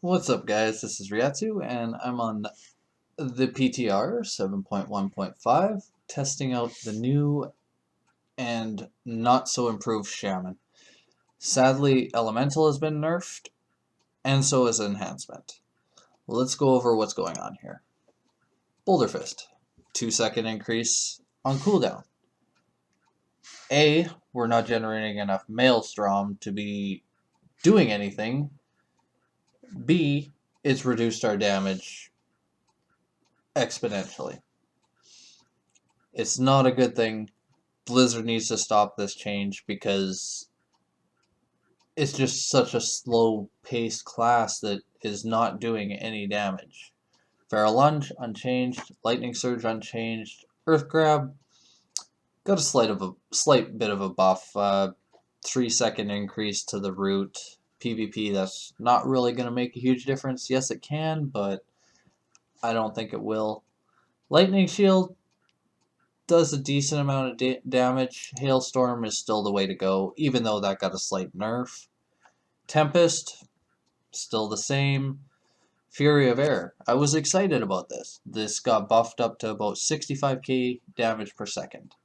What's up, guys? This is Ryatsu, and I'm on the PTR 7.1.5, testing out the new and not so improved Shaman. Sadly, Elemental has been nerfed, and so is Enhancement. Let's go over what's going on here. Boulder Fist, 2-second increase on cooldown. A, we're not generating enough Maelstrom to be doing anything. B, it's reduced our damage exponentially. It's not a good thing. Blizzard needs to stop this change because it's just such a slow-paced class that is not doing any damage. Feral Lunge, unchanged. Lightning Surge, unchanged. Earth Grab, got a slight bit of a buff. 3-second increase to the root. PvP, that's not really going to make a huge difference. Yes, it can, but I don't think it will. Lightning Shield does a decent amount of damage. Hailstorm is still the way to go, even though that got a slight nerf. Tempest, still the same. Fury of Air, I was excited about this. This got buffed up to about 65k damage per second.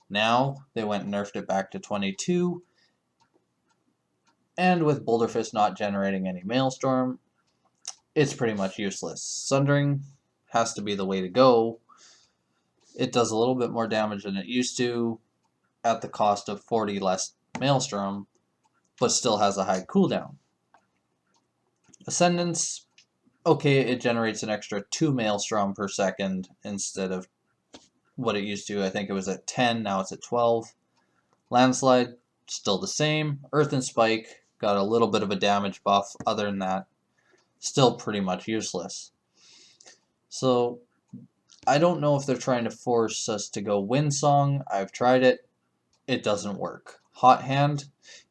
Now, they went and nerfed it back to 22. And with Boulder Fist not generating any Maelstrom, it's pretty much useless. Sundering has to be the way to go. It does a little bit more damage than it used to at the cost of 40 less Maelstrom, but still has a high cooldown. Ascendance, okay, it generates an extra 2 Maelstrom per second instead of what it used to. I think it was at 10, now it's at 12. Landslide, still the same. Earth and Spike, got a little bit of a damage buff. Other than that, still pretty much useless. So, I don't know if they're trying to force us to go Windsong. I've tried it. It doesn't work. Hot Hand,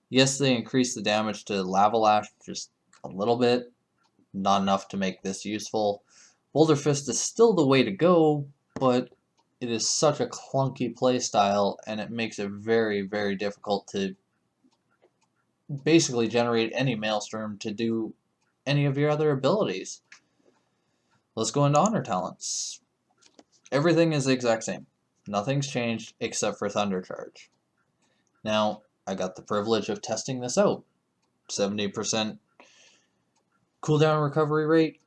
yes, they increase the damage to Lava Lash just a little bit. Not enough to make this useful. Boulder Fist is still the way to go, but it is such a clunky playstyle, and it makes it very, very difficult to basically generate any Maelstrom to do any of your other abilities. Let's go into Honor Talents. Everything is the exact same. Nothing's changed except for Thunder Charge. Now, I got the privilege of testing this out. 70% cooldown recovery rate.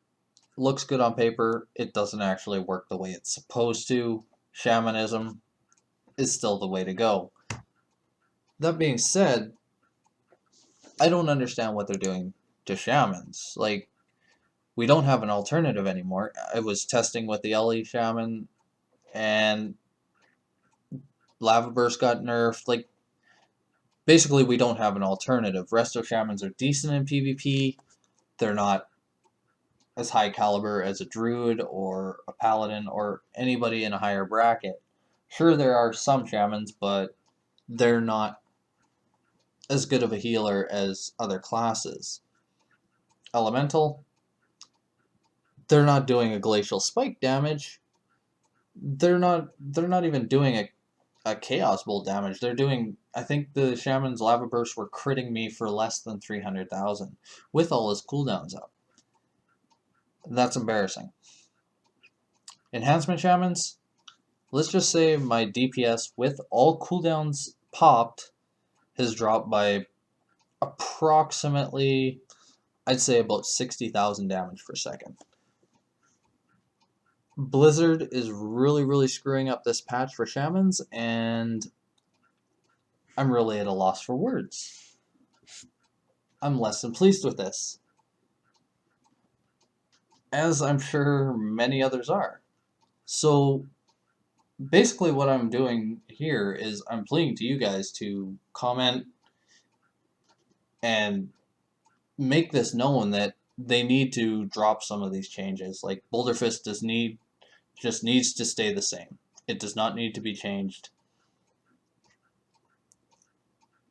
Looks good on paper. It doesn't actually work the way it's supposed to. Shamanism is still the way to go. That being said, I don't understand what they're doing to shamans. Like, we don't have an alternative anymore. I was testing with the LE Shaman, and Lava Burst got nerfed. Like, basically, we don't have an alternative. Resto Shamans are decent in PvP. They're not as high caliber as a Druid or a Paladin or anybody in a higher bracket. Sure, there are some Shamans, but they're not as good of a healer as other classes. Elemental, they're not doing a glacial spike damage. They're not even doing a chaos bolt damage. They're doing, I think the Shaman's Lava Bursts were critting me for less than 300,000 with all his cooldowns up. That's embarrassing. Enhancement Shamans, let's just say my DPS with all cooldowns popped has dropped by approximately, I'd say about 60,000 damage per second. Blizzard is really screwing up this patch for Shamans, and I'm really at a loss for words. I'm less than pleased with this, as I'm sure many others are. So basically what I'm doing here is I'm pleading to you guys to comment and make this known that they need to drop some of these changes. Like, Boulder Fist just needs to stay the same. It does not need to be changed.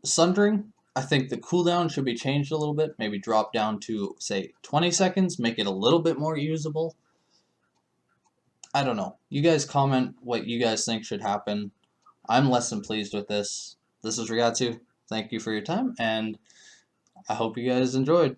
Sundering, I think the cooldown should be changed a little bit. Maybe drop down to, say, 20 seconds. Make it a little bit more usable. I don't know. You guys comment what you guys think should happen. I'm less than pleased with this. This is Ryatsu. Thank you for your time, and I hope you guys enjoyed.